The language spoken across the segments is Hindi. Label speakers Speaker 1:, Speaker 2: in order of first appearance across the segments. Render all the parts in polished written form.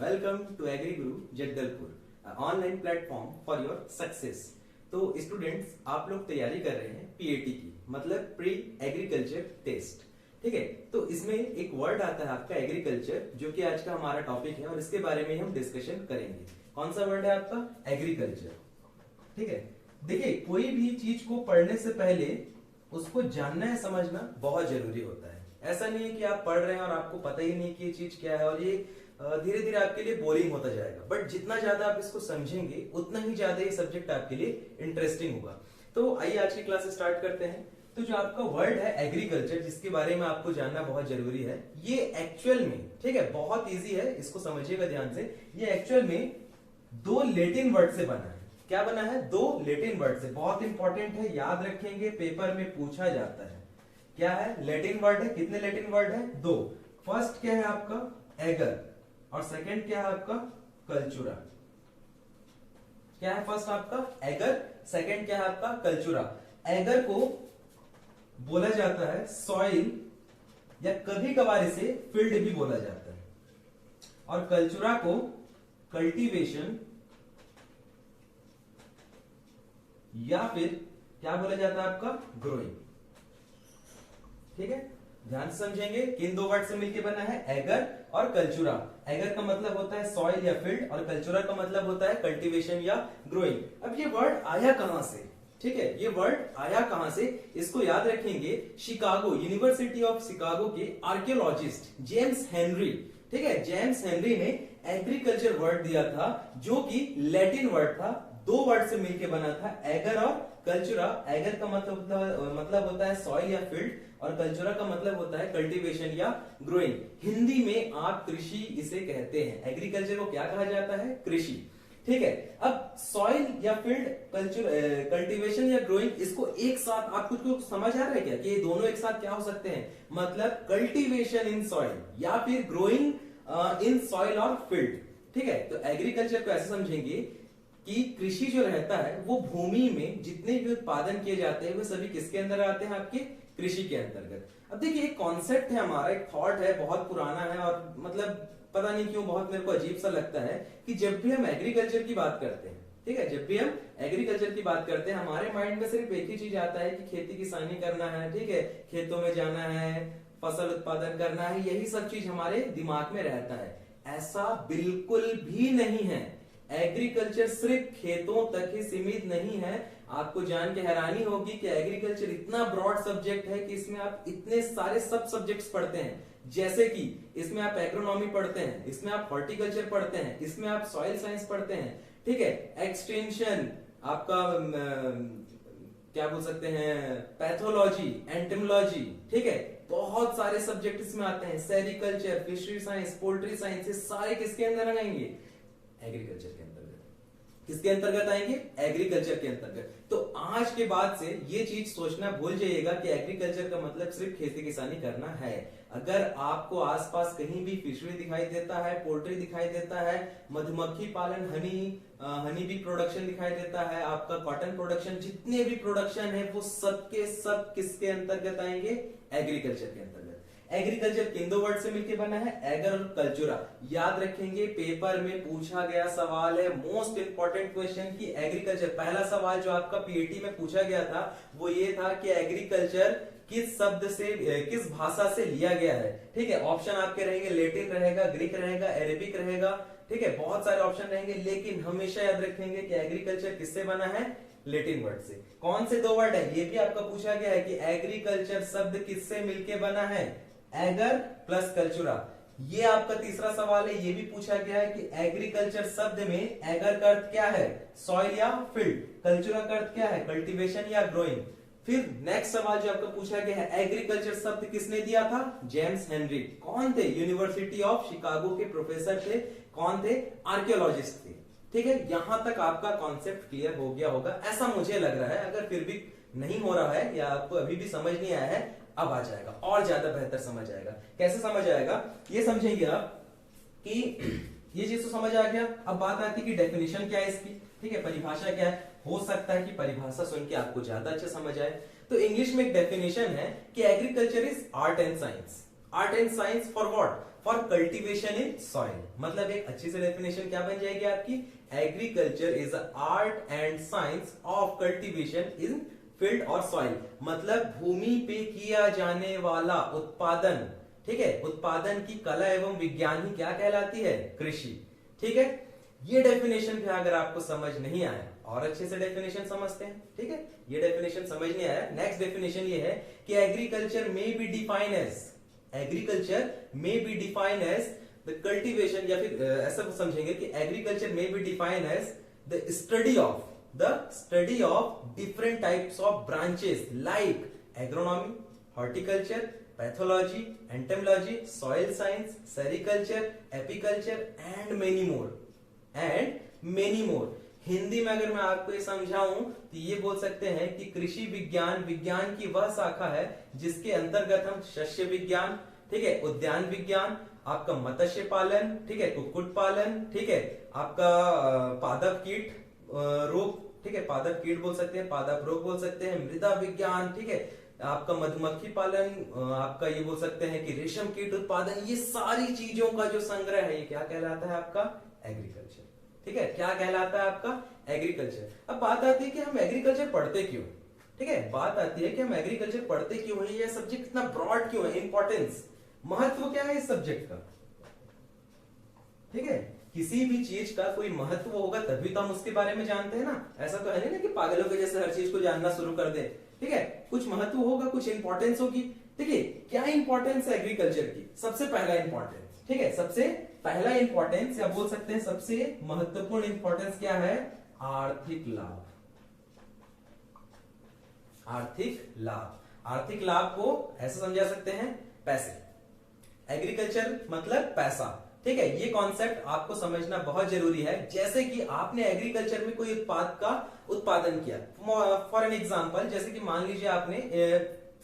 Speaker 1: Welcome to agree Guru Jagdalpur, online platform for your success. तो स्टूडेंट्स, आप लोग तैयारी कर रहे हैं पीएटी की, मतलब प्री एग्रीकल्चर टेस्ट। ठीक है, तो इसमें एक वर्ड आता है आपका एग्रीकल्चर, जो कि आज का हमारा टॉपिक है और इसके बारे में हम डिस्कशन करेंगे। कौन सा वर्ड है आपका? एग्रीकल्चर। ठीक है, देखिए कोई भी चीज को पढ़ने से पहले उसको जानना है, समझना बहुत जरूरी होता है। ऐसा नहीं है कि आप पढ़ रहे हैं और आपको पता ही नहीं कि ये चीज क्या है और ये धीरे धीरे आपके लिए बोरिंग होता जाएगा। बट जितना ज्यादा आप इसको समझेंगे उतना ही ज्यादा ये सब्जेक्ट आपके लिए इंटरेस्टिंग होगा। तो आइए आज की क्लास स्टार्ट करते हैं। तो जो आपका वर्ड है एग्रीकल्चर, जिसके बारे में आपको जानना बहुत जरूरी है, ये एक्चुअल में, ठीक है, बहुत इजी है, इसको समझिएगा ध्यान से। ये एक्चुअल में दो लैटिन वर्ड से बना है। क्या बना है? दो लैटिन वर्ड से। बहुत इंपॉर्टेंट है, याद रखेंगे, पेपर में पूछा जाता है। क्या है? लैटिन वर्ड है। कितने लैटिन वर्ड है? दो। फर्स्ट क्या है आपका? एगर, और सेकंड क्या है आपका? कल्चुरा। क्या है फर्स्ट आपका? एगर, सेकंड क्या है आपका? कल्चुरा। एगर को बोला जाता है सॉइल, या कभी कभार इसे फील्ड भी बोला जाता है, और कल्चुरा को कल्टीवेशन, या फिर क्या बोला जाता है आपका? ग्रोइंग। ठीक है, ध्यान से समझेंगे। किन दो वर्ड से मिलकर बना है? एगर और कल्चुरा। एगर का मतलब होता है सॉइल या फील्ड, और कल्चुरा का मतलब होता है कल्टीवेशन या ग्रोइंग। अब ये वर्ड आया कहां से? ठीक है, ये वर्ड आया कहां से, इसको याद रखेंगे। शिकागो, यूनिवर्सिटी ऑफ शिकागो के आर्कियोलॉजिस्ट जेम्स हेनरी, ठीक है, जेम्स हेनरी ने एग्रीकल्चर वर्ड दिया था, जो कि लैटिन वर्ड था। दो वर्ड से मिलकर बना था, एगर और कल्चुरा। एगर का मतलब होता है सॉइल या फील्ड, और कल्चुरा का मतलब होता है कल्टीवेशन या ग्रोइंग। हिंदी में आप कृषि इसे कहते हैं। एग्रीकल्चर को क्या कहा जाता है? कृषि। ठीक है, अब सॉइल या फील्ड, कल्टीवेशन या ग्रोइंग, इसको एक साथ आप कुछ समझ आ रहा है क्या कि ये दोनों एक साथ क्या हो सकते हैं? मतलब कल्टीवेशन इन सॉइल या फिर ग्रोइंग इन सॉइल और फील्ड। ठीक है, तो एग्रीकल्चर को ऐसे समझेंगे कि कृषि जो रहता है वो भूमि में जितने भी उत्पादन किए जाते हैं वे सभी किसके अंदर आते हैं? आपके कृषि के अंतर्गत। अब देखिए, एक कॉन्सेप्ट है हमारा, एक थॉट है, बहुत पुराना है, और मतलब पता नहीं क्यों बहुत मेरे को अजीब सा लगता है कि जब भी हम एग्रीकल्चर की बात करते हैं, ठीक है, जब भी हम एग्रीकल्चर की बात करते हैं, हमारे माइंड में सिर्फ एक ही चीज आता है कि खेती किसानी करना है, ठीक है, खेतों में जाना है, फसल उत्पादन करना है, यही सब चीज हमारे दिमाग में रहता है। ऐसा बिल्कुल भी नहीं है। एग्रीकल्चर सिर्फ खेतों तक ही सीमित नहीं है। आपको जान के हैरानी होगी कि एग्रीकल्चर इतना ब्रॉड सब्जेक्ट है कि इसमें आप इतने सारे सब सब्जेक्ट्स पढ़ते हैं। जैसे कि इसमें आप एग्रोनॉमी पढ़ते हैं, इसमें आप हॉर्टिकल्चर पढ़ते हैं, इसमें आप सॉइल साइंस पढ़ते हैं, ठीक है, एक्सटेंशन, आपका क्या बोल सकते हैं, पैथोलॉजी, एंटोमोलॉजी, ठीक है, बहुत सारे सब्जेक्ट इसमें आते हैं। Sericulture, fishery science, poultry science, ये सारे किसके अंदर आएंगे? एग्रीकल्चर के अंतर्गत। किसके अंतर्गत आएंगे? एग्रीकल्चर के अंतर्गत। तो आज के बाद से ये चीज सोचना भूल जाइएगा कि एग्रीकल्चर का मतलब सिर्फ खेती किसानी करना है। अगर आपको आसपास कहीं भी फिशरी दिखाई देता है, पोल्ट्री दिखाई देता है, मधुमक्खी पालन, हनी बी प्रोडक्शन दिखाई देता है, आपका कॉटन प्रोडक्शन, जितने भी प्रोडक्शन है वो सबके सब किसके अंतर्गत आएंगे? एग्रीकल्चर के अंतर्गत। एग्रीकल्चर किन दो वर्ड से मिलकर बना है? एगर और कल्चुरा। याद रखेंगे, पेपर में पूछा गया सवाल है, मोस्ट इंपॉर्टेंट क्वेश्चन की एग्रीकल्चर। पहला सवाल जो आपका पीएटी में पूछा गया था वो ये था कि एग्रीकल्चर किस शब्द से, किस भाषा से लिया गया है। ठीक है, ऑप्शन आपके रहेंगे, लैटिन रहेगा, ग्रीक रहेगा, अरेबिक रहेगा, ठीक है, बहुत सारे ऑप्शन रहेंगे, लेकिन हमेशा याद रखेंगे कि एग्रीकल्चर किससे बना है? लैटिन वर्ड से। कौन से दो वर्ड है? ये भी आपका पूछा गया है कि एग्रीकल्चर शब्द किससे मिलके बना है? Agar plus culture. ये आपका तीसरा सवाल है, ये भी पूछा गया है कि एग्रीकल्चर शब्द में एगर का अर्थ क्या है? सॉइल या फील्ड। कल्चुरा का अर्थ क्या है? कल्टीवेशन या ग्रोइंग। फिर नेक्स्ट सवाल जो आपका पूछा गया है, एग्रीकल्चर शब्द किसने दिया था? James Henry. कौन थे? यूनिवर्सिटी ऑफ शिकागो के प्रोफेसर थे। कौन थे? आर्कियोलॉजिस्ट थे। ठीक है, यहां तक आपका कॉन्सेप्ट क्लियर हो गया होगा, ऐसा मुझे लग रहा है। अगर फिर भी नहीं हो रहा है या आपको अभी भी समझ नहीं आया है, अब आ जाएगा और ज्यादा बेहतर समझ आएगा। कैसे समझ आएगा? ये समझेंगे आप कि ये चीज तो समझ आ गया। अब बात आती है कि डेफिनेशन क्या है इसकी, ठीक है, परिभाषा क्या है। हो सकता है कि परिभाषा सुन के आपको ज्यादा अच्छा समझ आए। तो इंग्लिश में एक डेफिनेशन है कि agriculture is art and science. Art and science for what? For cultivation in soil. मतलब एक अच्छी से डेफिनेशन क्या बन जाएगी आपकी, agriculture is art and science of cultivation in field और सॉइल। मतलब भूमि पे किया जाने वाला उत्पादन, ठीक है, उत्पादन की कला एवं विज्ञान ही क्या कहलाती है, कृषि। ठीक है, ये डेफिनेशन भी अगर आपको समझ नहीं आया और अच्छे से डेफिनेशन समझते हैं। ठीक है, ये डेफिनेशन समझ नहीं आया, नेक्स्ट डेफिनेशन ये है कि एग्रीकल्चर में बी डिफाइन एज, एग्रीकल्चर में be define as the cultivation, या फिर ऐसा समझेंगे कि एग्रीकल्चर में be define as the study of different types of branches like agronomy, horticulture, pathology, entomology, soil science, sericulture, apiculture and many more. Hindi में अगर मैं आपको ये समझाऊं तो ये बोल सकते हैं कि कृषि विज्ञान विज्ञान की वह शाखा है जिसके अंतर्गत हम शस्य विज्ञान, ठीक है, उद्यान विज्ञान, आपका मत्स्य पालन, ठीक है, कुक्कुट पालन, ठीक है, आपका पादप कीट रोग, ठीक है, पादप कीट बोल सकते हैं, पादप रोग बोल सकते हैं, मृदा विज्ञान, ठीक है, आपका मधुमक्खी पालन, आपका ये बोल सकते हैं कि रेशम कीट उत्पादन, ये सारी चीजों का जो संग्रह है ये क्या कहलाता है आपका, एग्रीकल्चर। ठीक है, क्या कहलाता है आपका, एग्रीकल्चर। अब बात आती है कि हम एग्रीकल्चर पढ़ते क्यों, ठीक है, बात आती है कि हम एग्रीकल्चर पढ़ते क्यों है, ये सब्जेक्ट इतना ब्रॉड क्यों है, इंपॉर्टेंस, महत्व क्या है इस सब्जेक्ट का। ठीक है, किसी भी चीज का कोई महत्व होगा तभी तो हम उसके बारे में जानते हैं ना, ऐसा तो है नहीं ना कि पागलों के जैसे हर चीज को जानना शुरू कर दे। ठीक है, कुछ महत्व होगा, कुछ इंपॉर्टेंस होगी। ठीक है, क्या इंपॉर्टेंस है एग्रीकल्चर की, सबसे पहला इंपॉर्टेंस, ठीक है, सबसे पहला इंपॉर्टेंस या बोल सकते हैं सबसे महत्वपूर्ण इंपॉर्टेंस क्या है, आर्थिक लाभ। आर्थिक लाभ, आर्थिक लाभ को ऐसे समझा सकते हैं, पैसे, एग्रीकल्चर मतलब पैसा। ठीक है, ये कॉन्सेप्ट आपको समझना बहुत जरूरी है। जैसे कि आपने एग्रीकल्चर में कोई उत्पाद का उत्पादन किया, फॉर एन एग्जांपल, जैसे कि मान लीजिए आपने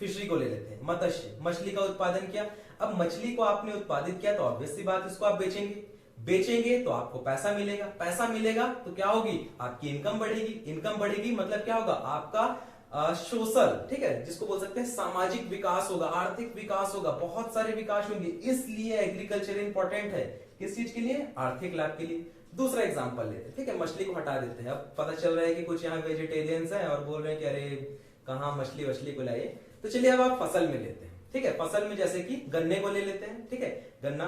Speaker 1: फिशरी को ले लेते हैं, मत्स्य, मछली का उत्पादन किया। अब मछली को आपने उत्पादित किया तो ऑब्वियस सी बात, इसको आप बेचेंगे तो आपको पैसा मिलेगा, पैसा मिलेगा तो क्या होगी, आपकी इनकम बढ़ेगी, इनकम बढ़ेगी मतलब क्या होगा, आपका सोशल, ठीक है, जिसको बोल सकते हैं सामाजिक विकास होगा, आर्थिक विकास होगा, बहुत सारे विकास होंगे। इसलिए एग्रीकल्चर इंपॉर्टेंट है, किस चीज के लिए, आर्थिक लाभ के लिए। दूसरा एग्जांपल लेते हैं, ठीक है, मछली को हटा देते हैं। अब पता चल रहा है कि कुछ यहाँ वेजिटेरियंस हैं और बोल रहे हैं कि अरे कहाँ मछली को लाइए, तो चलिए अब आप फसल में लेते हैं। ठीक है, फसल में जैसे कि गन्ने को ले लेते हैं। ठीक है, गन्ना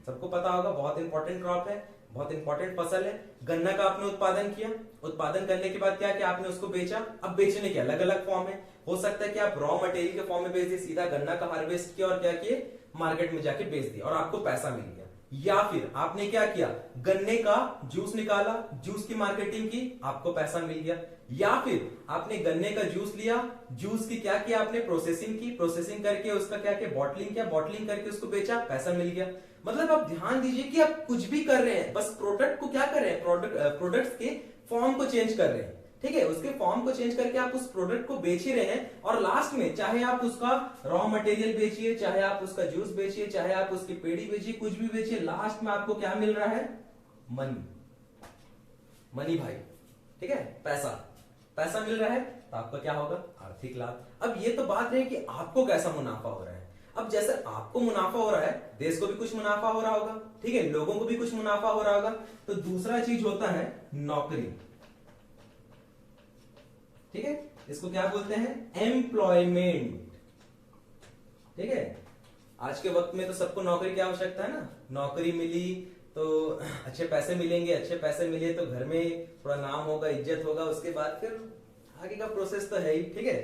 Speaker 1: सबको पता होगा, बहुत इंपॉर्टेंट क्रॉप है, बहुत इंपॉर्टेंट फसल है। गन्ना का आपने उत्पादन किया, उत्पादन करने के बाद क्या किया, आपने उसको बेचा। अब बेचने के अलग अलग फॉर्म है, हो सकता है कि आप रॉ मटेरियल के फॉर्म में बेच दिए, सीधा गन्ना का हार्वेस्ट किया और क्या किए, मार्केट में जाके बेच दिया और आपको पैसा मिल गया। या फिर आपने क्या किया, गन्ने का जूस निकाला, जूस की मार्केटिंग की, आपको पैसा मिल गया। या फिर आपने गन्ने का जूस लिया, जूस की क्या किया, आपने प्रोसेसिंग की, प्रोसेसिंग करके उसका क्या किया, बॉटलिंग किया, बॉटलिंग करके उसको बेचा, पैसा मिल गया। मतलब आप ध्यान दीजिए कि आप कुछ भी कर रहे हैं, बस प्रोडक्ट को क्या कर रहे हैं, प्रोडक्ट्स के फॉर्म को चेंज कर रहे हैं। ठीक है, उसके फॉर्म को चेंज करके आप उस प्रोडक्ट को बेच ही रहे हैं। और लास्ट में चाहे आप उसका रॉ मटेरियल बेचिए, चाहे आप उसका जूस बेचिए, चाहे आप उसकी पेड़ी बेचिए, कुछ भी बेचिए, लास्ट में आपको क्या मिल रहा है, मनी भाई। ठीक है, पैसा मिल रहा है तो आपका क्या होगा, आर्थिक लाभ। अब ये तो बात रही कि आपको कैसा मुनाफा हो रहा है। अब जैसे आपको मुनाफा हो रहा है, देश को भी कुछ मुनाफा हो रहा होगा, ठीक है, लोगों को भी कुछ मुनाफा हो रहा होगा। तो दूसरा चीज होता है नौकरी। ठीक है, इसको क्या बोलते हैं, एम्प्लॉयमेंट। ठीक है, आज के वक्त में तो सबको नौकरी की आवश्यकता है ना, नौकरी मिली तो अच्छे पैसे मिलेंगे, अच्छे पैसे मिले तो घर में थोड़ा नाम होगा, इज्जत होगा, उसके बाद फिर आगे का प्रोसेस तो है ही। ठीक है,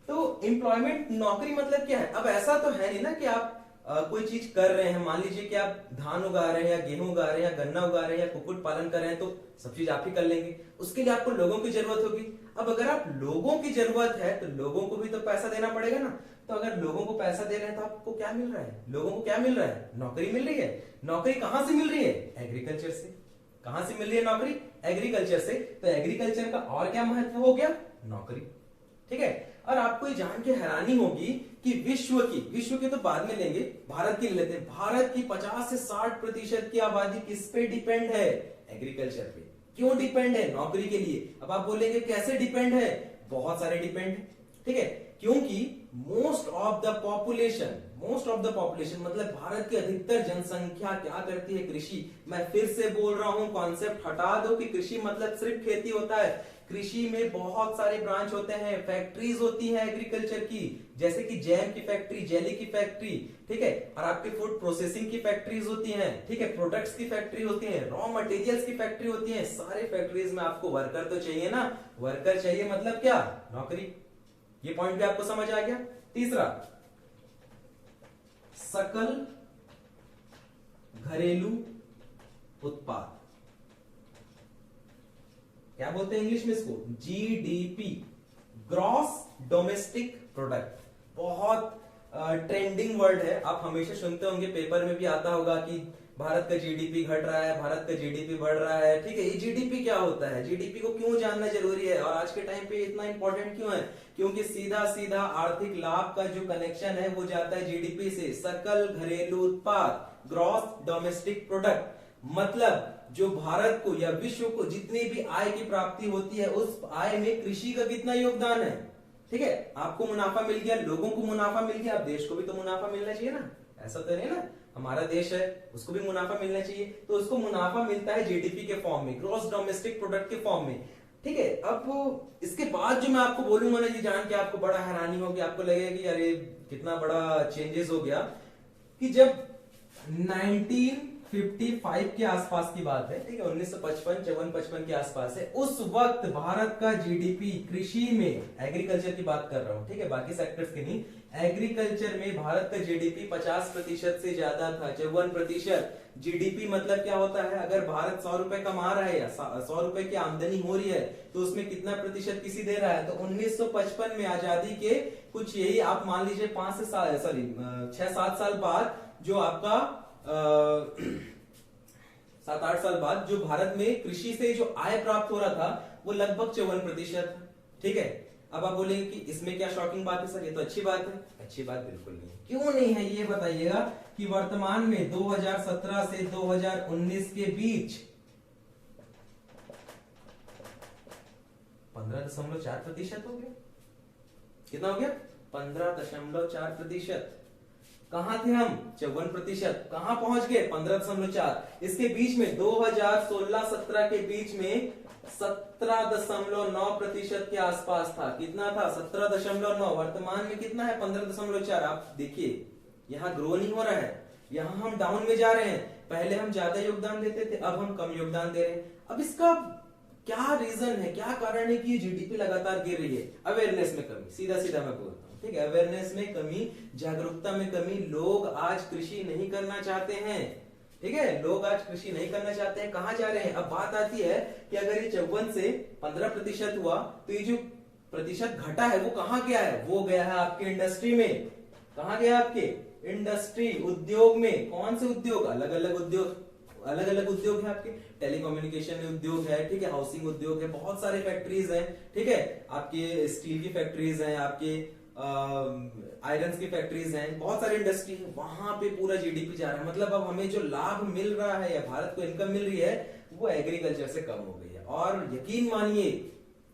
Speaker 1: तो एम्प्लॉयमेंट, नौकरी मतलब क्या है। अब ऐसा तो है नहीं ना कि आप कोई चीज कर रहे हैं, मान लीजिए कि आप धान उगा रहे हैं या गेहूं उगा रहे हैं या गन्ना उगा रहे हैं या कुक्कुट पालन कर रहे हैं, तो सब चीज आप ही कर लेंगे, उसके लिए आपको लोगों की जरूरत होगी। अब अगर आप लोगों की जरूरत है तो लोगों को भी तो पैसा देना पड़ेगा ना। तो अगर लोगों को पैसा दे रहे हैं तो आपको क्या मिल रहा है, लोगों को क्या मिल रहा है, नौकरी मिल रही है। नौकरी कहां से मिल रही है, एग्रीकल्चर से। कहां से मिल रही है नौकरी, एग्रीकल्चर से। तो एग्रीकल्चर का और क्या महत्व हो गया, नौकरी। ठीक है, और आपको ये जान के हैरानी होगी कि विश्व की तो बाद में लेंगे, भारत की ले लेते हैं। भारत की 50 से 60% की आबादी किस पे डिपेंड है, एग्रीकल्चर पे। क्यों डिपेंड है, नौकरी के लिए। अब आप बोलेंगे कैसे डिपेंड है, बहुत सारे डिपेंड है। ठीक है, क्योंकि मोस्ट ऑफ द पॉपुलेशन मतलब भारत की अधिकतर जनसंख्या क्या करती है? कृषि। मैं फिर से बोल रहा हूं, कॉन्सेप्ट हटा दो कि कृषि मतलब सिर्फ खेती होता है। कृषि में बहुत सारे ब्रांच होते हैं, फैक्ट्रीज होती हैं एग्रीकल्चर की, जैसे कि जैम की फैक्ट्री, जेली की फैक्ट्री, ठीक है, और आपके फूड प्रोसेसिंग की फैक्ट्रीज होती हैं, ठीक है, प्रोडक्ट्स की फैक्ट्री होती है, रॉ मटेरियल्स की फैक्ट्री होती है। सारे फैक्ट्रीज में आपको वर्कर तो चाहिए ना। वर्कर चाहिए मतलब क्या? नौकरी। ये पॉइंट भी आपको समझ आ गया। तीसरा, सकल घरेलू उत्पाद, क्या बोलते हैं इंग्लिश में इसको? GDP, gross domestic product. बहुत ट्रेंडिंग वर्ड है, आप हमेशा सुनते होंगे, पेपर में भी आता होगा कि भारत का जीडीपी घट रहा है, भारत का जीडीपी बढ़ रहा है। ठीक है, ये जीडीपी क्या होता है? जीडीपी को क्यों जानना जरूरी है और आज के टाइम पे इतना इंपॉर्टेंट क्यों है? क्योंकि सीधा सीधा आर्थिक लाभ का जो कनेक्शन है वो जाता है जीडीपी से। सकल घरेलू उत्पाद, ग्रॉस डोमेस्टिक प्रोडक्ट, मतलब जो भारत को या विश्व को जितनी भी आय की प्राप्ति होती है, उस आय में कृषि का कितना योगदान है। ठीक है, आपको मुनाफा मिल गया, लोगों को मुनाफा मिल गया, अब देश को भी तो मुनाफा मिलना चाहिए ना। ऐसा तो नहीं ना, हमारा देश है, उसको भी मुनाफा मिलना चाहिए, तो उसको मुनाफा मिलता है जीडीपी के फॉर्म में, ग्रॉस डोमेस्टिक प्रोडक्ट के फॉर्म में। ठीक है, अब इसके बाद जो मैं आपको बोलूंगा ना, ये जान के आपको बड़ा हैरानी होगी, आपको लगेगा कि अरे कितना बड़ा चेंजेस हो गया, कि जब 1955 के आसपास की बात है, ठीक है, 1955 54-55 के आसपास है, उस वक्त भारत का जीडीपी कृषि में, एग्रीकल्चर की बात कर रहा हूं, ठीक है, बाकी सेक्टर्स की नहीं, एग्रीकल्चर में भारत का जीडीपी 50% से ज्यादा था, 54%। जीडीपी मतलब क्या होता है? अगर भारत 100 रुपए कमा रहा है या 100 रुपए की आमदनी हो रही है, तो उसमें कितना प्रतिशत किसी दे रहा है? तो 1955 में आजादी के कुछ यही आप मान लीजिए 6-7 साल बाद, जो आपका 7-8 साल बाद जो भारत में कृषि से जो आय प्राप्त हो रहा था वो लगभग 54%। ठीक है, अब आप बोलेंगे कि इसमें क्या शॉकिंग बात है सर, ये तो अच्छी बात है। अच्छी बात बिल्कुल नहीं है। क्यों नहीं है ये बताइएगा कि वर्तमान में 2017 से 2019 के बीच 15.4% हो गया। कितना हो गया? 15.4%। कहां थे हम? 54%। कहां पहुंच गए? 15.4। इसके बीच में 2016-17 के बीच में 17.9% के आसपास था। कितना था? 17.9। वर्तमान में कितना है? 15.4। आप देखिए, यहां ग्रो नहीं हो रहा है, यहां हम डाउन में जा रहे हैं। पहले हम ज्यादा योगदान देते थे, अब हम कम योगदान दे रहे हैं। अब इसका क्या रीजन है, क्या कारण है कि ये जीडीपी लगातार गिर रही है? अवेयरनेस में कमी, सीधा सीधा मैं बोलता हूं, ठीक है, अवेयरनेस में कमी, जागरूकता में कमी। लोग आज कृषि नहीं करना चाहते हैं। ठीक है, लोग आज कृषि नहीं करना चाहते हैं। कहां जा रहे हैं? अब बात आती है कि अगर ये 54 से 15% हुआ, तो ये जो प्रतिशत घटा है वो कहां गया है? वो गया है आपके इंडस्ट्री में। कहां गया? आपके इंडस्ट्री, उद्योग में। कौन से उद्योग? अलग अलग उद्योग, अलग अलग उद्योग है आपके, टेलीकम्युनिकेशन उद्योग है, ठीक है, हाउसिंग उद्योग है, बहुत सारे फैक्ट्रीज हैं, ठीक है, आपके स्टील की फैक्ट्रीज हैं, आपके आयरन की फैक्ट्रीज हैं, बहुत सारी इंडस्ट्री है, वहां पे पूरा जीडीपी जा रहा है। मतलब अब हमें जो लाभ मिल रहा है या भारत को इनकम मिल रही है वो एग्रीकल्चर से कम हो गई है। और यकीन मानिए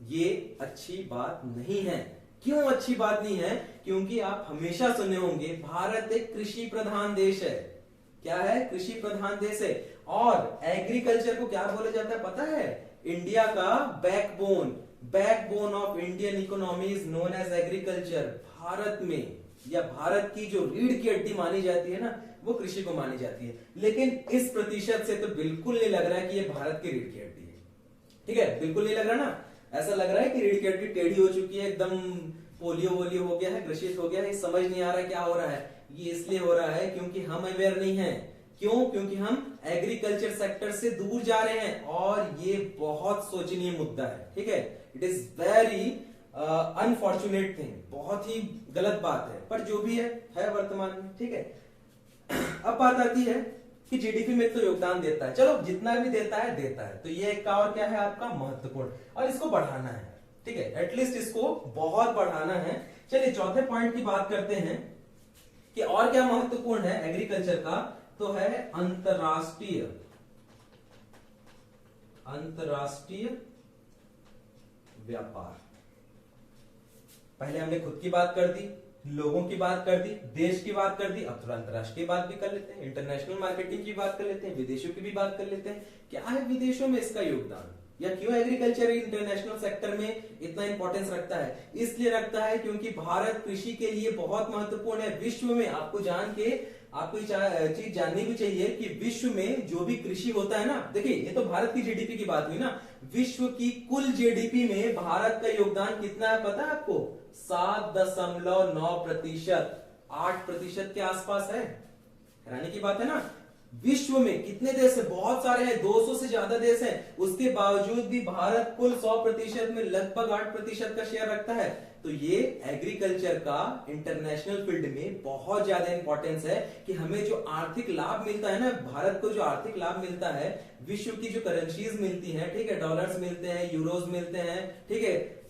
Speaker 1: ये अच्छी बात नहीं है। क्यों अच्छी बात नहीं है? क्योंकि आप हमेशा सुने होंगे भारत एक कृषि प्रधान देश है। क्या है? कृषि प्रधान देश है। और एग्रीकल्चर को क्या बोला जाता है पता है? इंडिया का backbone, backbone of Indian economy is known as agriculture. Bharat में या भारत की जो रीढ़ की हड्डी मानी जाती है ना, वो कृषि को मानी जाती है। लेकिन इस प्रतिशत से तो बिल्कुल नहीं लग रहा है कि ये भारत की रीढ़ की हड्डी है। ठीक है, बिल्कुल नहीं लग रहा ना। ऐसा लग रहा है कि रीढ़ की हड्डी टेढ़ी हो चुकी है, एकदम पोलियो वोलियो हो गया है, ग्रसित हो गया है, समझ नहीं आ रहा क्या हो रहा है। ये इसलिए हो रहा है क्योंकि हम अवेयर नहीं हैं। क्यों? क्योंकि हम एग्रीकल्चर सेक्टर से दूर जा रहे हैं, और ये बहुत सोचनीय मुद्दा है। ठीक है, it is very unfortunate thing, बहुत ही गलत बात है, पर जो भी है वर्तमान में। ठीक है, अब बात आती है कि जीडीपी में तो योगदान देता है, चलो जितना भी देता है देता है, तो ये एक का और क्या है आपका महत्वपूर्ण, और इसको बढ़ाना है। ठीक है, एटलीस्ट इसको बहुत बढ़ाना है। चलिए चौथे पॉइंट की बात करते हैं कि और क्या महत्वपूर्ण है एग्रीकल्चर का, तो है अंतरराष्ट्रीय व्यापार। पहले हमने खुद की बात कर दी, लोगों की बात कर दी, देश की बात कर दी, अब थोड़ा अंतरराष्ट्रीय बात भी कर लेते हैं, इंटरनेशनल मार्केटिंग की बात कर लेते हैं, विदेशों की भी बात कर लेते हैं। क्या है विदेशों में इसका योगदान, या क्यों एग्रीकल्चर इंटरनेशनल सेक्टर में इतना इंपॉर्टेंस रखता है? इसलिए रखता है क्योंकि भारत कृषि के लिए बहुत महत्वपूर्ण है। विश्व में आपको जान के आपको ये चीज जाननी भी चाहिए कि विश्व में जो भी कृषि होता है ना, देखिए ये तो भारत की जीडीपी की बात हुई ना, विश्व की कुल जीडीपी में भारत का योगदान कितना है पता है आपको? 7.9%, 8% के आसपास है। हैरानी की बात है ना। विश्व में कितने देश है? बहुत सारे हैं, 200 से ज्यादा देश हैं, उसके बावजूद भी भारत कुल 100% में लगभग 8% का शेयर रखता है। तो ये एग्रीकल्चर का इंटरनेशनल फील्ड में बहुत ज्यादा इंपॉर्टेंस है कि हमें जो आर्थिक लाभ मिलता है ना, भारत को जो आर्थिक लाभ मिलता है, विश्व की जो करेंसीज मिलती हैं, ठीक है, डॉलर्स मिलते हैं, यूरोज मिलते हैं, ठीक है,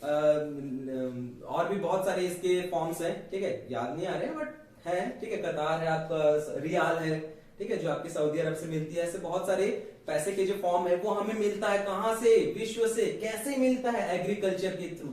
Speaker 1: और भी बहुत सारे इसके फॉर्म्स हैं, ठीक है, याद नहीं आ रहे बट है, ठीक है, कतार है, आपका रियाल है, ठीक है, जो आपकी सऊदी अरब से मिलती है। ऐसे बहुत सारे पैसे के जो फॉर्म है वो हमें मिलता है कहां से? विश्व से। कैसे मिलता है? एग्रीकल्चर के थ्रू।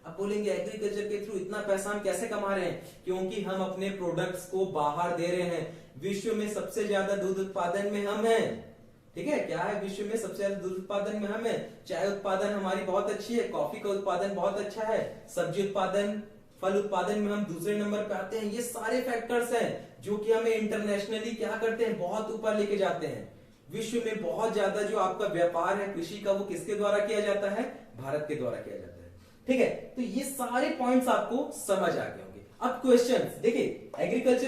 Speaker 1: अब बोलेंगे एग्रीकल्चर के थ्रू इतना पैसा हम कैसे कमा रहे हैं? क्योंकि हम अपने प्रोडक्ट्स को बाहर दे रहे हैं। विश्व में सबसे ज्यादा दूध उत्पादन में हम हैं, ठीक है, क्या है? विश्व में सबसे ज्यादा दूध उत्पादन में हम हैं। चाय उत्पादन हमारी बहुत अच्छी है, कॉफी का उत्पादन बहुत अच्छा है, सब्जी उत्पादन, फल उत्पादन में हम दूसरे नंबर पे आते हैं। ये सारे फैक्टर्स हैं जो कि हमें इंटरनेशनली क्या करते हैं? बहुत ऊपर लेके जाते हैं। विश्व में बहुत ज्यादा जो आपका व्यापार है कृषि का, वो किसके द्वारा किया जाता है? भारत के द्वारा किया जाता है, ठीक है। तो ये सारे पॉइंट्स आपको समझ आ गए होंगे। अब क्वेश्चंस देखिए, एग्रीकल्चर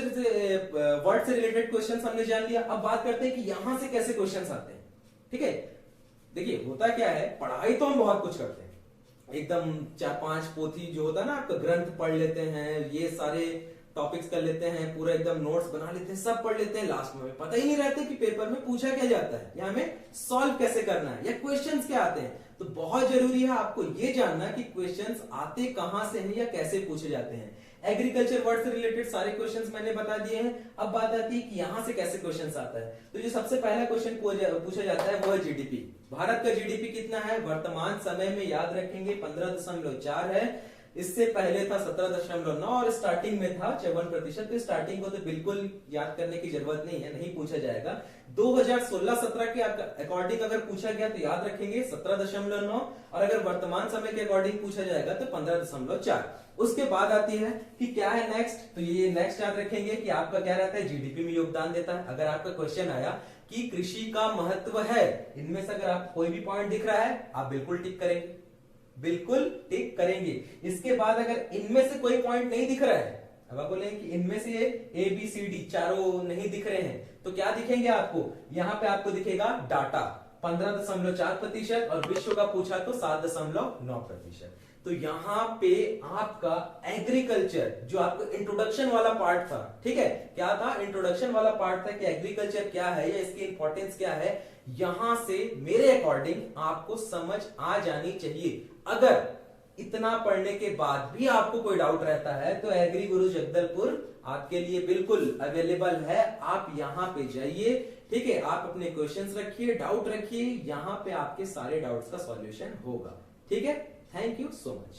Speaker 1: वर्ड से रिलेटेड क्वेश्चंस हमने जान लिया। अब बात करते हैं कि यहां से कैसे क्वेश्चंस आते हैं, ठीक है। देखिए होता क्या है, पढ़ाई तो हम बहुत कुछ करते हैं, एकदम 4-5 पोथी जो होता है ना आपका, ग्रंथ पढ़ लेते हैं, ये सारे टॉपिक्स कर लेते हैं, पूरा एकदम नोट्स बना लेते हैं, सब पढ़ लेते हैं, लास्ट में पता ही नहीं रहता कि पेपर में पूछा क्या जाता है या हमें सॉल्व कैसे करना है या क्वेश्चंस क्या आते हैं। तो बहुत जरूरी है आपको ये जानना कि क्वेश्चंस आते कहां से हैं या कैसे पूछे जाते हैं। एग्रीकल्चर वर्ड से रिलेटेड सारे क्वेश्चंस मैंने बता दिए हैं। अब बात आती है कि यहां से कैसे क्वेश्चंस आता है। तो जो सबसे पहला क्वेश्चन पूछा जाता है वो है जीडीपी। भारत का जीडीपी कितना है? वर्तमान समय में याद रखेंगे 15.4 है। इससे पहले था 17.9 और स्टार्टिंग में था 54%। तो स्टार्टिंग को तो बिल्कुल याद करने की जरूरत नहीं है, नहीं पूछा जाएगा। 2016-17 के अकॉर्डिंग अगर पूछा गया तो याद रखेंगे 17.9, और अगर वर्तमान समय के अकॉर्डिंग पूछा जाएगा तो 15.4। उसके बाद आती है कि क्या है नेक्स्ट, तो ये नेक्स्ट याद रखेंगे कि आपका क्या रहता है? जीडीपी में योगदान देता है। अगर आपका क्वेश्चन आया कि कृषि का महत्व है, इनमें से अगर आपको कोई भी पॉइंट दिख रहा है आप बिल्कुल टिक करेंगे, बिल्कुल टिक करेंगे। इसके बाद अगर इनमें से कोई पॉइंट नहीं दिख रहा है, अब आप बोलेंगे कि इनमें से ए बी सी डी चारों नहीं दिख रहे हैं, तो क्या दिखेंगे आपको? यहां पे आपको दिखेगा डाटा 15.4% और विश्व का पूछा तो 7.9%। तो यहां पे आपका एग्रीकल्चर जो आपको इंट्रोडक्शन वाला पार्ट था, ठीक है, क्या था? इंट्रोडक्शन वाला पार्ट था कि एग्रीकल्चर क्या है या इसकी इंपॉर्टेंस क्या है। यहां से मेरे अकॉर्डिंग आपको समझ आ जानी चाहिए। अगर इतना पढ़ने के बाद भी आपको कोई डाउट रहता है तो एग्री गुरु जगदलपुर आपके लिए बिल्कुल अवेलेबल है। आप यहां पे जाइए, ठीक है, आप अपने क्वेश्चंस रखिए, डाउट रखिए, यहां पे आपके सारे डाउट्स का सॉल्यूशन होगा, ठीक है। Thank you so much.